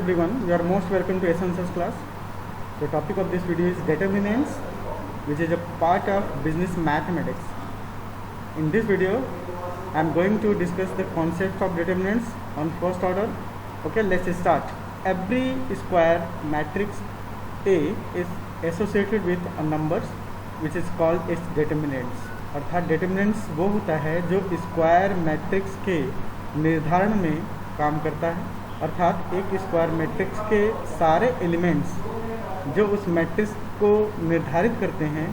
everyone, you are most welcome to Essentials class. The topic of this video is determinants, which is a part of business mathematics. In this video, I am going to discuss the concept of determinants on first order. Okay, let's start. Every square matrix A is associated with a numbers which is called its determinants. अर्थात determinants वो होता है जो square matrix के निर्धारण में काम करता है। अर्थात एक स्क्वायर मैट्रिक्स के सारे एलिमेंट्स जो उस मैट्रिक्स को निर्धारित करते हैं,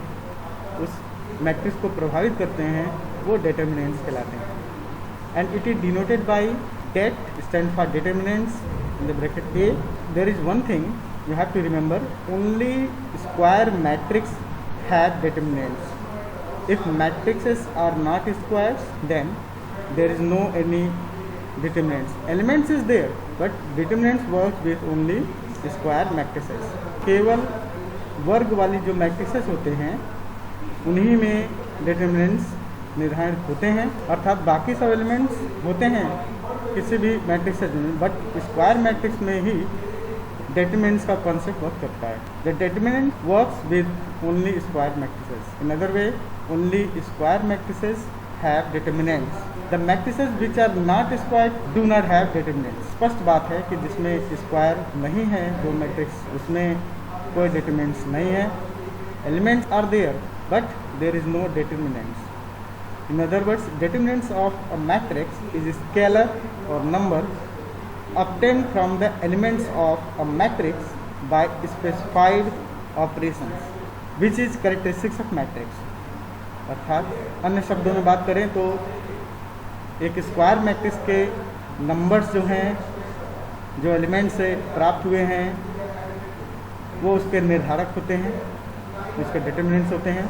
उस मैट्रिक्स को प्रभावित करते हैं, वो determinants कहलाते हैं। And it is denoted by det, stand for determinants in the bracket A. There is one thing you have to remember: only square matrix have determinants. If matrices are not squares, then there is no any determinants. Elements is there, but determinants works with only square matrices. केवल वर्ग वाली जो matrices होते हैं उन्हीं में determinants निर्धारित होते हैं। अर्थात बाकी सब एलिमेंट्स होते हैं किसी भी मैट्रिक्स में, बट स्क्वायर मैट्रिक्स में ही determinants का कॉन्सेप्ट वर्क करता है। The determinant works with only square matrices. In other way, only square matrices have determinants. The matrices which are not square do not have determinants. स्पष्ट बात है कि जिसमें square नहीं है वो मैट्रिक्स, उसमें कोई determinants नहीं है। Elements are there, but there is no determinants. In other words, determinants of a matrix is a scalar or number obtained from the elements of a matrix by specified operations, which is characteristics of matrix. अर्थात अन्य शब्दों में बात करें तो एक square matrix के numbers जो हैं, जो एलिमेंट से प्राप्त हुए हैं, वो उसके निर्धारक होते हैं, उसके डिटरमिनेंट्स होते हैं,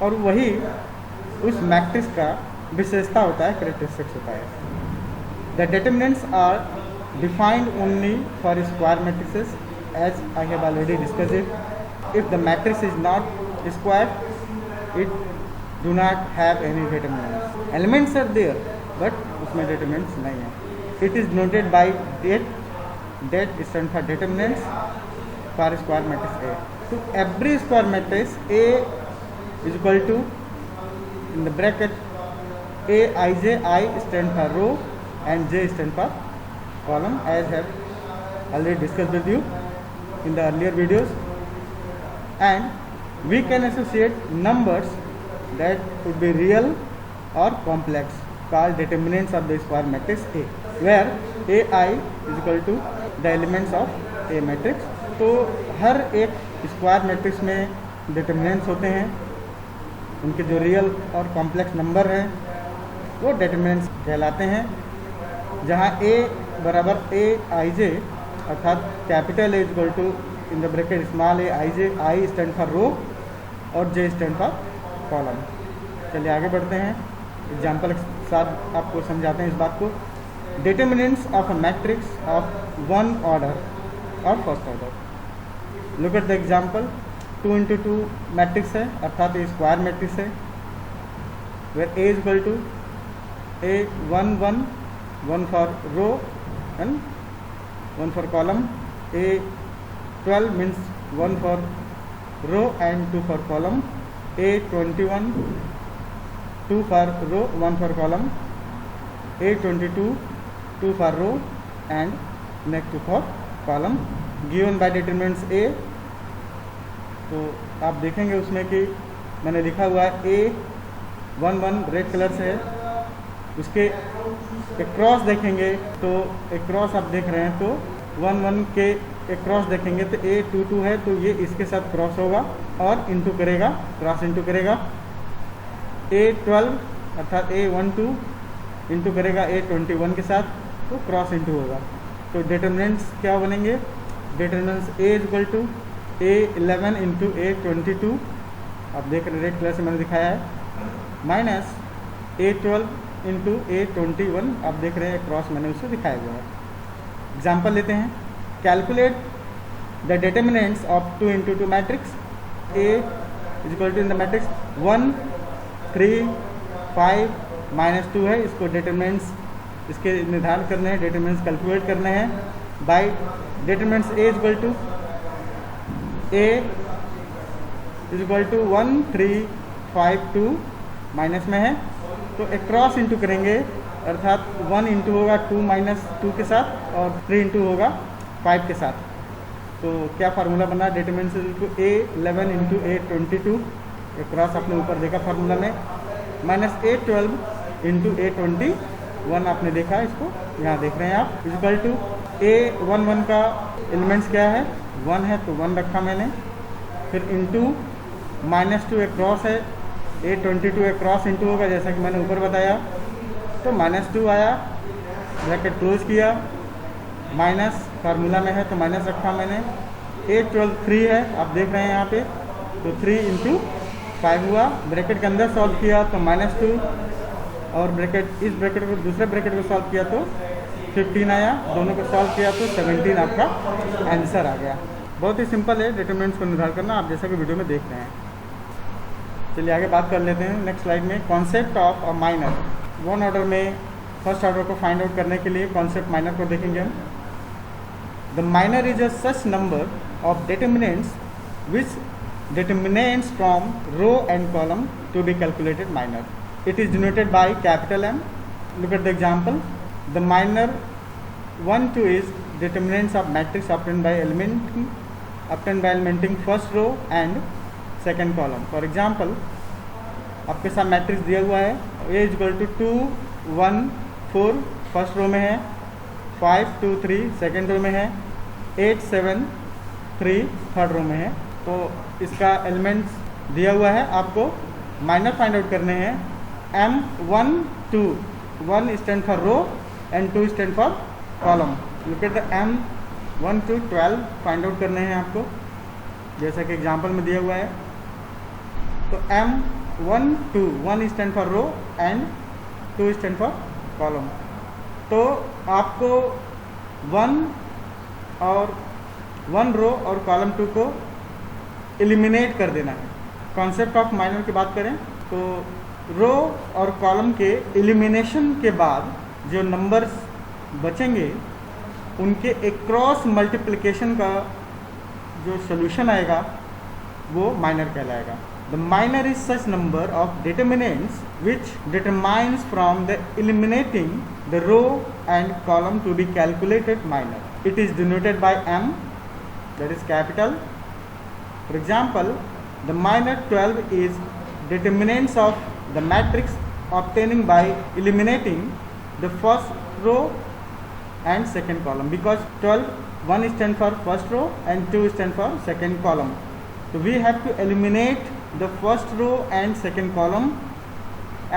और वही उस मैट्रिक्स का विशेषता होता है, कैरेक्टरिस्टिक्स होता है। The determinants are defined only for square matrices, as I have already discussed it. If the matrix is not square, it do not have any determinants. Elements are there, but उसमें determinants नहीं है। It is denoted by det. Det stands for determinants for square matrix A. So every square matrix A is equal to, in the bracket A ij, I stand for row and j stand for column, as I have already discussed with you in the earlier videos. And we can associate numbers that could be real or complex called determinants of the square matrix A, where ai is equal to the elements of A matrix. तो हर एक square matrix में determinants होते हैं, उनके जो real और complex number हैं वो डिटरमिनेंट्स कहलाते हैं। जहाँ A बराबर A आई जे, अर्थात capital A equal to, in the bracket small a i j, i stand for row और J स्टैंड फॉर कॉलम। चलिए आगे बढ़ते हैं, एग्जाम्पल के साथ आपको समझाते हैं इस बात को। Determinants of a matrix of one order और first order. Look at the example. 2 into 2 matrix है, अर्थात ये स्क्वायर मैट्रिक्स है, where A is equal to A 1 1 1 for row and 1 for column. A 12 means 1 for row and 2 for column. A 21 2 for row, 1 for column. A 22 2 for row and next 2 for column, given by determinants A. तो आप देखेंगे उसमें कि मैंने लिखा हुआ है A 1 1 red colour से है, उसके एक क्रॉस देखेंगे तो एक क्रॉस आप देख रहे हैं, तो 1 1 के एक क्रॉस देखेंगे तो A 2 2 है, तो ये इसके साथ क्रॉस होगा और इंटू करेगा, क्रॉस इंटू करेगा। A 12 अर्थात A 1 2 इंटू करेगा A 21 के साथ, तो क्रॉस इंटू होगा। तो डिटरमिनेंट्स क्या बनेंगे? Determinants A is equal to A 11 into A 22, आप देख रहे हैं रेड कलर से मैंने दिखाया है, माइनस A 12 इंटू A 21, आप देख रहे हैं क्रॉस मैंने उससे दिखाया हुआ है। एग्जाम्पल लेते हैं। Calculate the determinants of 2 into 2 matrix. A is equal to, in the matrix 1 3 5 -2 है, इसको डिटरमिनेंट्स इसके निर्धारण करने हैं, डिटरमिनेंट्स कैलकुलेट करने हैं। by determinants a is equal to 1 3 5 2 minus में है, तो अक्रॉस इंटू करेंगे, अर्थात 1 इंटू होगा 2 माइनस 2 के साथ और 3 इंटू होगा 5 के साथ। तो क्या फार्मूला बना, determinants A11 into A22, across आपने ऊपर देखा फार्मूला में, माइनस A12 इंटू A21 आपने देखा, इसको यहाँ देख रहे हैं आप, इक्वल टू A11 का एलिमेंट्स क्या है, 1 है तो 1 रखा मैंने, फिर इंटू -2 अक्रॉस है, A22 अक्रॉस इंटू होगा जैसा कि मैंने ऊपर बताया, तो -2 आया, ब्रैकेट क्लोज किया, माइनस फार्मूला में है तो माइनस रखा मैंने, A12 3 है आप देख रहे हैं यहाँ पे, तो 3 इंटू 5 हुआ, ब्रैकेट के अंदर सॉल्व किया तो -2 और ब्रैकेट इस ब्रैकेट को दूसरे ब्रैकेट को सॉल्व किया तो 15 आया, दोनों को सॉल्व किया तो 17 आपका आंसर आ गया। बहुत ही सिंपल है डिटरमिनेंट्स को निर्धारण करना, आप जैसा कि वीडियो में देख रहे हैं। चलिए आगे बात कर लेते हैं नेक्स्ट स्लाइड में, concept of a minor. One order में फर्स्ट ऑर्डर को फाइंड आउट करने के लिए कॉन्सेप्ट माइनर को देखेंगे हम। The minor is a such number of determinants which determinants from row and column to be calculated minor. It is denoted by capital M. Look at the example. The minor 1 2 is determinants of matrix obtained by elementing first row and second column. For example, आपके साथ matrix दिया हुआ है, A is equal to 2 1 4 first row में है, 5 2 3 second row में है, 8 7 3 third row में है। तो इसका एलिमेंट्स दिया हुआ है, आपको माइनर फाइंड आउट करने हैं। M1 2, 1 stand for row and 2 stand for column. Look at the M1 to 12 find out करने हैं आपको, जैसा कि एग्जांपल में दिया हुआ है। तो M1 2, 1 stand for row and 2 stand for column. तो आपको 1 रो और कॉलम 2 को एलिमिनेट कर देना है। कॉन्सेप्ट ऑफ माइनर की बात करें तो रो और कॉलम के एलिमिनेशन के बाद जो नंबर्स बचेंगे उनके एक्रॉस मल्टीप्लिकेशन का जो सोल्यूशन आएगा वो माइनर कहलाएगा। The minor is such number of determinants which determines from the eliminating the row and column to be calculated minor. It is denoted by M, that is capital. For example, the minor 12 is determinants of the matrix obtaining by eliminating the first row and second column, because 12 1 stand for first row and 2 stand for second column. So we have to eliminate the first row and second column,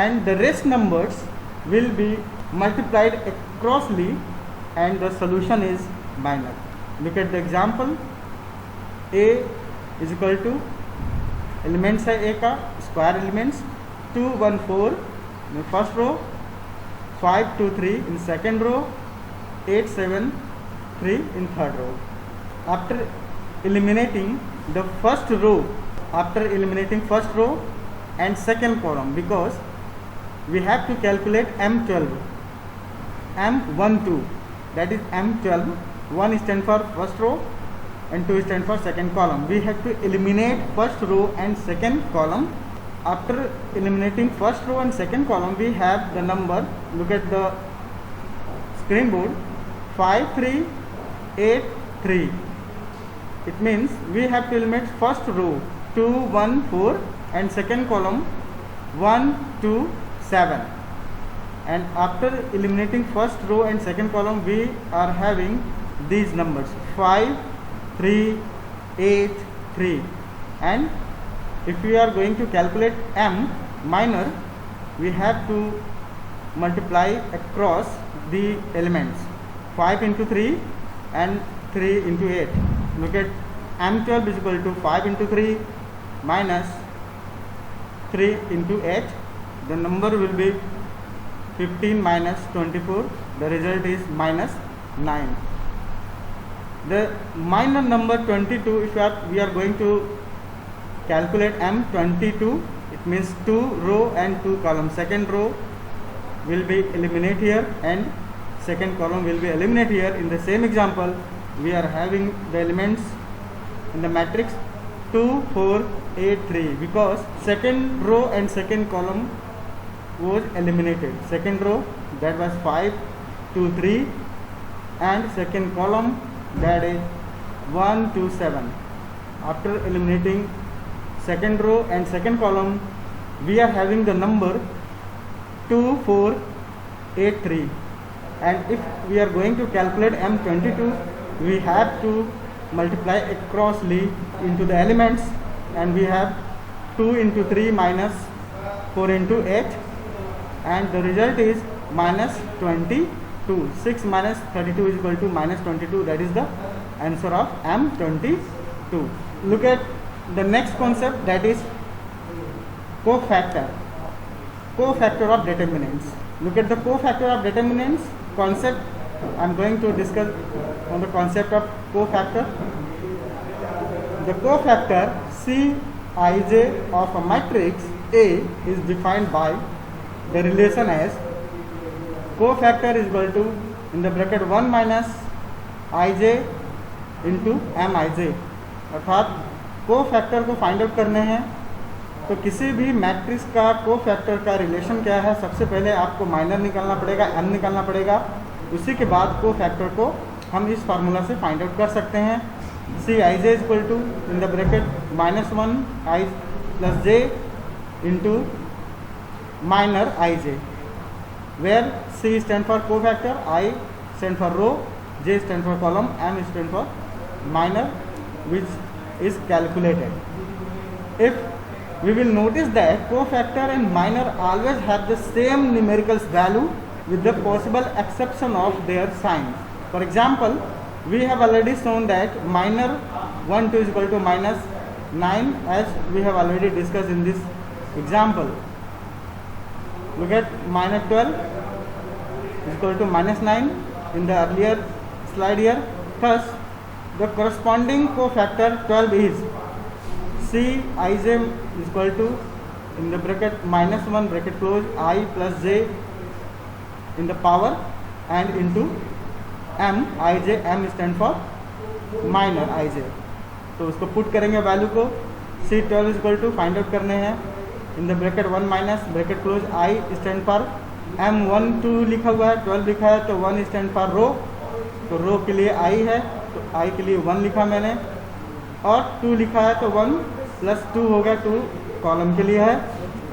and the rest numbers will be multiplied acrossly and the solution is minor. Look at the example. A is equal to elements है A का square elements 2 1 4 in first row, 5 2 3 in second row, 8 7 3 in third row. After eliminating first row and second column, because we have to calculate M12, M12, that is M12, 1 stand for first row and 2 stand for second column. We have to eliminate first row and second column. After eliminating first row and second column, we have the number, look at the screen board, 5 3 8 3. It means we have to eliminate first row 2 1 4 and second column 1 2 7. And after eliminating first row and second column, we are having these numbers 5 3 8 3. And if we are going to calculate M minor, we have to multiply across the elements, 5 into 3 and 3 into 8. Look at M12 is equal to 5 into 3 minus 3 into 8. The number will be 15 minus 24. The result is minus 9. The minor number 22, if we are going to calculate M22, it means 2 row and 2 column. Second row will be eliminated here and second column will be eliminated here. In the same example, we are having the elements in the matrix 2, 4, 8, 3 because second row and second column was eliminated. Second row that was 5, 2, 3 and second column that is 1, 2, 7. After eliminating second row and second column, we are having the number 2, 4, 8, 3. And if we are going to calculate M22, we have to multiply acrossly into the elements, and we have 2 into 3 minus 4 into 8, and the result is minus 22. 6 minus 32 is equal to minus 22. That is the answer of M22. Look at the next concept, that is cofactor. Cofactor of determinants. Look at the cofactor of determinants concept. I am going to discuss on the concept of cofactor. The cofactor Cij of a matrix A is defined by the relation as cofactor is equal to in the bracket 1 minus ij into mij. अर्थात cofactor को find out करने हैं तो किसी भी matrix का cofactor का relation क्या है, सबसे पहले आपको माइनर निकालना पड़ेगा, m निकालना पड़ेगा, उसी के बाद कोफैक्टर को हम इस फार्मूला से फाइंड आउट कर सकते हैं. C i j equal to in the bracket -1 i plus j into minor i j, where C stand for cofactor, i stand for row, j stand for column, M stand for minor, which is calculated. If we will notice that cofactor and minor always have the same numerical value with the possible exception of their signs. For example, we have already shown that minor 1, 2 is equal to minus 9 as we have already discussed in this example. Look at minus 12 is equal to minus 9 in the earlier slide here. Thus, the corresponding cofactor 12 is Cij is equal to in the bracket -1 bracket close I plus j in the power and into m, ij, m stand for minor ij. तो उसको put करेंगे value को. C12 is equal to find out करने हैं in the bracket 1 minus bracket close I stand for M12 लिखा हुआ है, 12 लिखा है तो 1 स्टैंड फॉर रो, तो रो के लिए I है तो I के लिए 1 लिखा मैंने, और 2 लिखा है तो 1 प्लस 2 हो गया, 2 कॉलम के लिए है,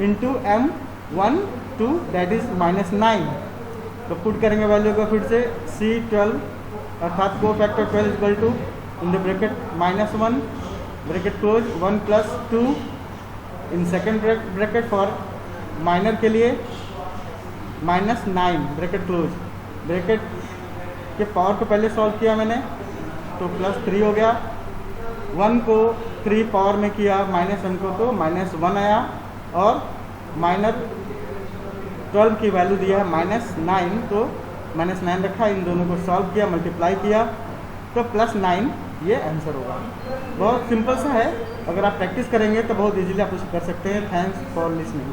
इंटू M1 2 दैट इज -9. तो पुट करेंगे वैल्यू को फिर से C12 अर्थात cofactor 12 equal to in the bracket -1 bracket close 1 plus 2 in second bracket for minor के लिए -9 ब्रैकेट क्लोज. ब्रैकेट के पावर को पहले सॉल्व किया मैंने तो +3 हो गया, 1 को 3 पावर में किया -1 को तो -1 आया, और माइनर 12 की वैल्यू दिया है -9 तो -9 रखा, इन दोनों को सॉल्व किया, मल्टीप्लाई किया तो +9 ये आंसर होगा. बहुत सिंपल सा है, अगर आप प्रैक्टिस करेंगे तो बहुत इजीली आप उसे कर सकते हैं. Thanks for listening.